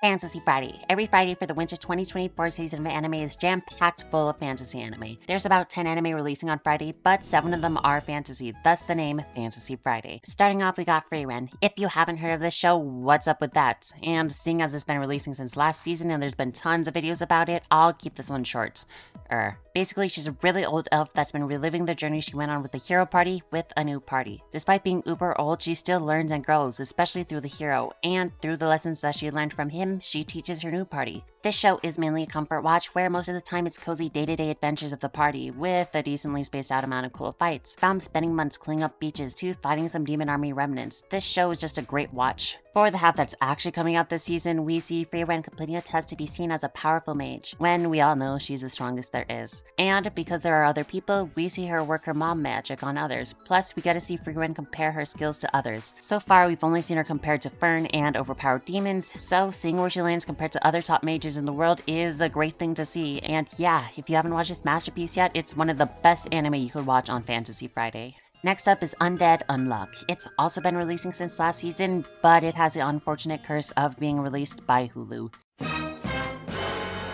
Fantasy Friday. Every Friday for the winter 2024 season of anime is jam-packed full of fantasy anime. There's about 10 anime releasing on Friday, but 7 of them are fantasy, thus the name Fantasy Friday. Starting off, we got Frieren. If you haven't heard of this show, what's up with that? And seeing as it's been releasing since last season and there's been tons of videos about it, I'll keep this one short. Basically, she's a really old elf that's been reliving the journey she went on with the hero party with a new party. Despite being uber old, she still learns and grows, especially through the hero, and through the lessons that she learned from him, she teaches her new party. This show is mainly a comfort watch where most of the time it's cozy day-to-day adventures of the party with a decently spaced out amount of cool fights. From spending months cleaning up beaches to fighting some demon army remnants, this show is just a great watch. For the half that's actually coming out this season, we see Frieren completing a test to be seen as a powerful mage, when we all know she's the strongest there is. And because there are other people, we see her work her mom magic on others, plus we get to see Frieren compare her skills to others. So far, we've only seen her compared to Fern and overpowered demons, so seeing where she lands compared to other top mages in the world is a great thing to see. And yeah, if you haven't watched this masterpiece yet, it's one of the best anime you could watch on Fantasy Friday. Next up is Undead Unluck. It's also been releasing since last season, but it has the unfortunate curse of being released by Hulu.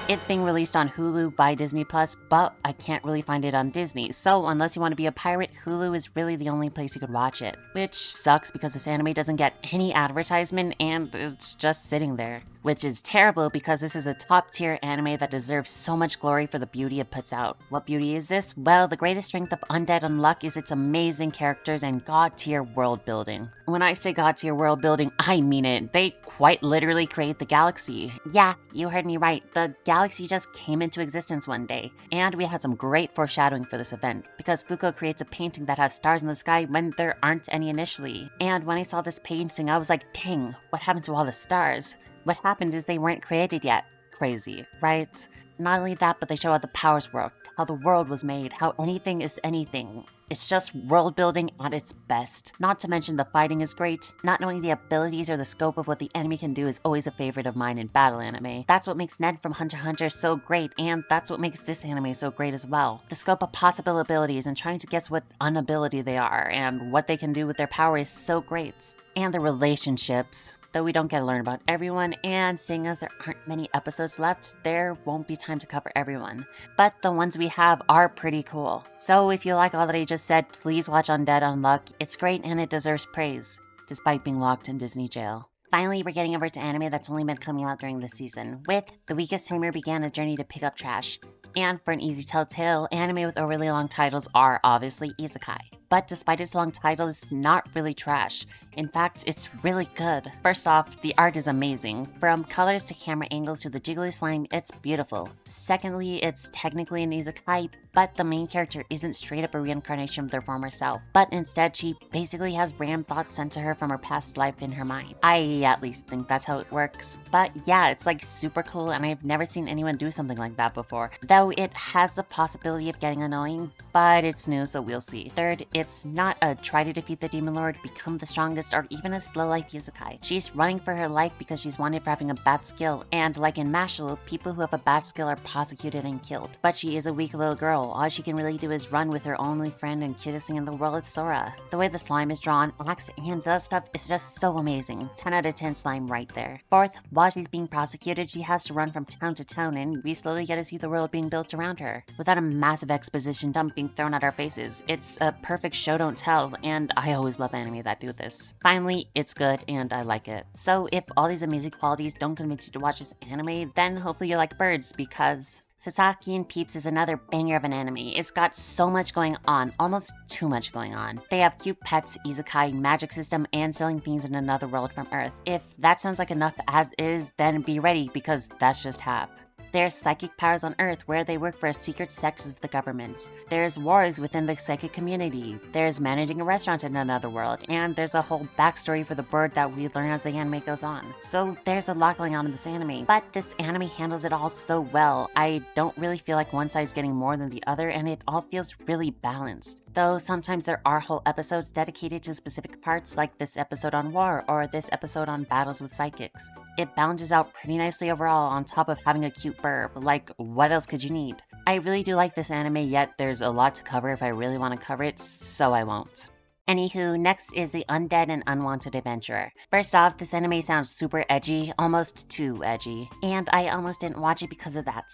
It's being released on Hulu by Disney+, but I can't really find it on Disney, so unless you want to be a pirate, Hulu is really the only place you could watch it. Which sucks because this anime doesn't get any advertisement and it's just sitting there. Which is terrible because this is a top-tier anime that deserves so much glory for the beauty it puts out. What beauty is this? Well, the greatest strength of Undead Unluck is its amazing characters and god-tier world building. When I say god-tier world building, I mean it. They quite literally create the galaxy. Yeah, you heard me right. The galaxy just came into existence one day. And we had some great foreshadowing for this event, because Fuko creates a painting that has stars in the sky when there aren't any initially. And when I saw this painting, I was like, dang, what happened to all the stars? What happened is they weren't created yet. Crazy, right? Not only that, but they show how the powers work, how the world was made, how anything is anything. It's just world building at its best. Not to mention the fighting is great. Not knowing the abilities or the scope of what the enemy can do is always a favorite of mine in battle anime. That's what makes Ned from Hunter x Hunter so great, and that's what makes this anime so great as well. The scope of possible abilities and trying to guess what unability they are and what they can do with their power is so great. And the relationships. Though we don't get to learn about everyone, and seeing as there aren't many episodes left, there won't be time to cover everyone. But the ones we have are pretty cool. So if you like all that I just said, please watch Undead Unluck. It's great and it deserves praise, despite being locked in Disney jail. Finally, we're getting over to anime that's only been coming out during this season, with The Weakest Tamer began a journey to pick up trash. And for an easy telltale, anime with overly long titles are obviously isekai. But despite its long title, it's not really trash. In fact, it's really good. First off, the art is amazing. From colors to camera angles to the jiggly slime, it's beautiful. Secondly, it's technically an isekai, but the main character isn't straight up a reincarnation of their former self, but instead she basically has random thoughts sent to her from her past life in her mind. I at least think that's how it works. But yeah, it's like super cool and I've never seen anyone do something like that before. Though it has the possibility of getting annoying, but it's new so we'll see. Third, it's not a try to defeat the demon lord, become the strongest, or even a slow life isekai. She's running for her life because she's wanted for having a bad skill, and like in Mashle, people who have a bad skill are prosecuted and killed. But she is a weak little girl. All she can really do is run with her only friend and cutest thing in the world, Sora. The way the slime is drawn, acts, and does stuff is just so amazing. 10 out of 10 slime right there. Fourth, while she's being prosecuted, she has to run from town to town, and we slowly get to see the world being built around her. Without a massive exposition dump being thrown at our faces, it's a perfect show don't tell, and I always love anime that do this. Finally, it's good and I like it. So if all these amazing qualities don't convince you to watch this anime, then hopefully you like birds, because Sasaki and Peeps is another banger of an anime. It's got so much going on, almost too much going on. They have cute pets, isekai, magic system, and selling things in another world from Earth. If that sounds like enough as is, then be ready, because that's just half. There's psychic powers on Earth where they work for a secret sect of the government. There's wars within the psychic community. There's managing a restaurant in another world. And there's a whole backstory for the bird that we learn as the anime goes on. So there's a lot going on in this anime. But this anime handles it all so well. I don't really feel like one side's getting more than the other, and it all feels really balanced. Though sometimes there are whole episodes dedicated to specific parts, like this episode on war or this episode on battles with psychics. It balances out pretty nicely overall on top of having a cute burb. Like, what else could you need? I really do like this anime, yet there's a lot to cover if I really want to cover it, so I won't. Anywho, next is the Undead and Unwanted Adventurer. First off, this anime sounds super edgy, almost too edgy, and I almost didn't watch it because of that.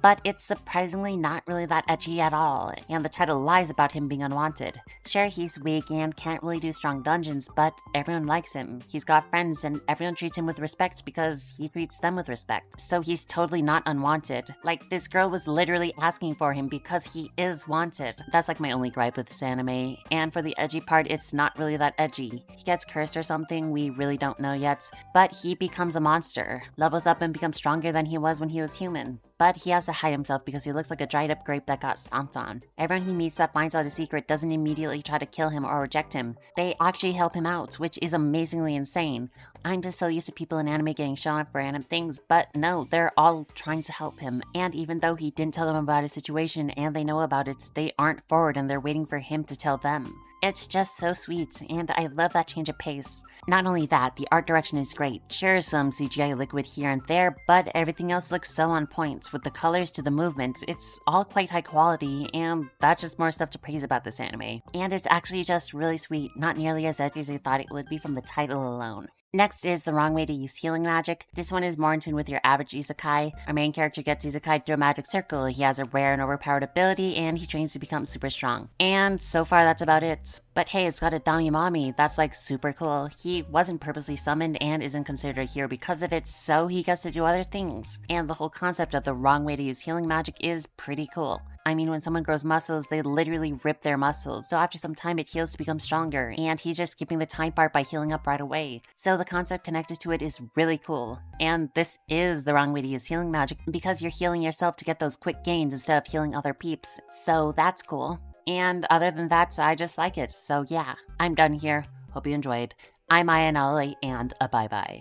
But it's surprisingly not really that edgy at all, and the title lies about him being unwanted. Sure, he's weak and can't really do strong dungeons, but everyone likes him. He's got friends and everyone treats him with respect because he treats them with respect. So he's totally not unwanted. Like, this girl was literally asking for him because he is wanted. That's like my only gripe with this anime. And for the edgy part, it's not really that edgy. He gets cursed or something, we really don't know yet, but he becomes a monster, levels up and becomes stronger than he was when he was human. But he has to hide himself because he looks like a dried up grape that got stomped on. Everyone he meets that finds out his secret doesn't immediately try to kill him or reject him. They actually help him out, which is amazingly insane. I'm just so used to people in anime getting shown up for random things, but no, they're all trying to help him. And even though he didn't tell them about his situation and they know about it, they aren't forward and they're waiting for him to tell them. It's just so sweet, and I love that change of pace. Not only that, the art direction is great. Sure, some CGI liquid here and there, but everything else looks so on point. With the colors to the movements, it's all quite high quality, and that's just more stuff to praise about this anime. And it's actually just really sweet, not nearly as edgy as I thought it would be from the title alone. Next is The Wrong Way to Use Healing Magic. This one is more in tune with your average isekai. Our main character gets isekai through a magic circle. He has a rare and overpowered ability, and he trains to become super strong. And so far, that's about it. But hey, it's got a Damimami. That's like super cool. He wasn't purposely summoned and isn't considered a hero because of it, so he gets to do other things. And the whole concept of the wrong way to use healing magic is pretty cool. I mean, when someone grows muscles, they literally rip their muscles, so after some time it heals to become stronger, and he's just skipping the time part by healing up right away. So the concept connected to it is really cool. And this is the wrong way to use healing magic because you're healing yourself to get those quick gains instead of healing other peeps, so that's cool. And other than that, I just like it, so yeah, I'm done here. Hope you enjoyed. I'm Ayanali, and bye-bye.